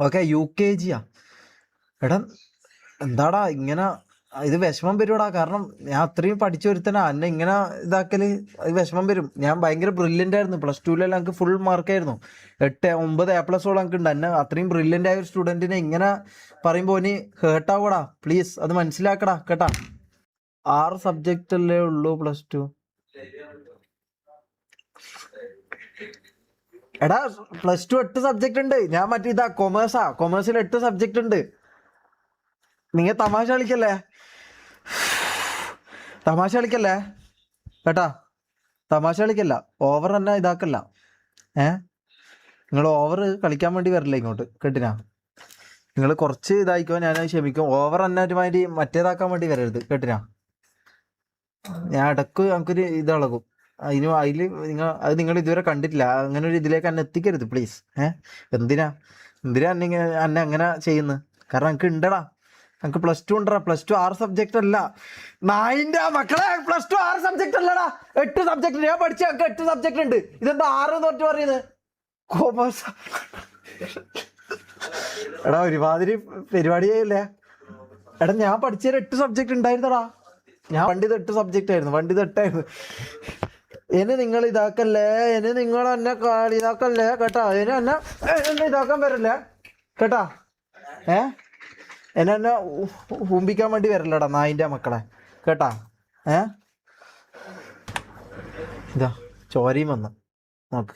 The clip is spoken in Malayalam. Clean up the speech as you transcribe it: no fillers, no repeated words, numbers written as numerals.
ഓക്കെ UKG എടാ എന്താടാ ഇങ്ങനെ ഇത് വിഷമം വരുവാടാ. കാരണം ഞാൻ അത്രയും പഠിച്ചു വരുത്തനാ എന്നെ ഇങ്ങനെ ഇതാക്കല് അത് വിഷമം വരും. ഞാൻ ഭയങ്കര ബ്രില്യൻ്റ് ആയിരുന്നു. +2 എനിക്ക് ഫുൾ മാർക്കായിരുന്നു. 8 9 A+ഓളം എനിക്ക് ഉണ്ട്. എന്നെ അത്രയും ബ്രില്യൻ്റ് ആയ ഒരു സ്റ്റുഡൻറ്റിനെ ഇങ്ങനെ പറയുമ്പോൾ ഇനി ഹേർട്ടാവൂടാ. പ്ലീസ് അത് മനസ്സിലാക്കടാ കേട്ടാ. 6 സബ്ജക്റ്റ് അല്ലേ ഉള്ളൂ +2. എടാ +2 8 സബ്ജക്റ്റ് ഉണ്ട്. ഞാൻ മറ്റേ ഇതാ കൊമേഴ്സിൽ 8 സബ്ജക്റ്റ് ഉണ്ട്. നിങ്ങൾ തമാശ കളിക്കല്ലേ കേട്ടാ. തമാശ കളിക്കല്ല, ഓവർ തന്നെ ഇതാക്കല്ല. നിങ്ങൾ ഓവർ കളിക്കാൻ വേണ്ടി വരില്ല ഇങ്ങോട്ട് കേട്ടിനാ. നിങ്ങൾ കുറച്ച് ഇതായിക്കോ, ഞാൻ ക്ഷമിക്കും. ഓവർ തന്നെ ഒരുമാതിരി മറ്റേതാക്കാൻ വേണ്ടി വരരുത് കേട്ടിനാ. ഞാൻ ഇടക്ക് നമുക്കൊരു ഇതളകും. അതിൽ നിങ്ങൾ ഇതുവരെ കണ്ടിട്ടില്ല. അങ്ങനെ ഒരു ഇതിലേക്ക് എന്നെ എത്തിക്കരുത് പ്ലീസ്. എന്തിനാ എന്നെ അങ്ങനെ ചെയ്യുന്നത്? കാരണം എനിക്ക് ഉണ്ടടാ, എനിക്ക് +2 ഉണ്ടടാ. +2 6 സബ്ജക്റ്റ് അല്ല. നായിന്റെ മക്കളെ +2 6 സബ്ജക്റ്റ് അല്ലടാ, 8 സബ്ജക്റ്റ്. ഞാൻ പഠിച്ച എനിക്ക് 8 സബ്ജക്റ്റ് ഉണ്ട്. ഇതെന്താ 6 എന്ന് പറഞ്ഞിട്ട് പറയുന്നത്? കോമേഴ്സ് എടാ ഒരുമാതിരി പരിപാടിയായില്ലേ. എടാ ഞാൻ പഠിച്ചതിൽ 8 സബ്ജക്റ്റ് ഉണ്ടായിരുന്നടാ. ഞാൻ പണ്ടിത് 8 സബ്ജക്റ്റ് ആയിരുന്നു. പണ്ടിത് 8ആയിരുന്നു. ഇനി നിങ്ങൾ ഇതാക്കല്ലേ, ഇനി നിങ്ങൾ എന്നെ ഇതാക്കല്ലേ കേട്ടാ. ഇനി എന്നെ ഇതാക്കാൻ വരല്ലേ കേട്ടാ. എന്നെ ഹുമ്പിക്കാൻ വേണ്ടി വരല്ലടാ നായിന്റെ മക്കളെ കേട്ടാ. ഇതാ ചോരയും വന്ന് നോക്ക്.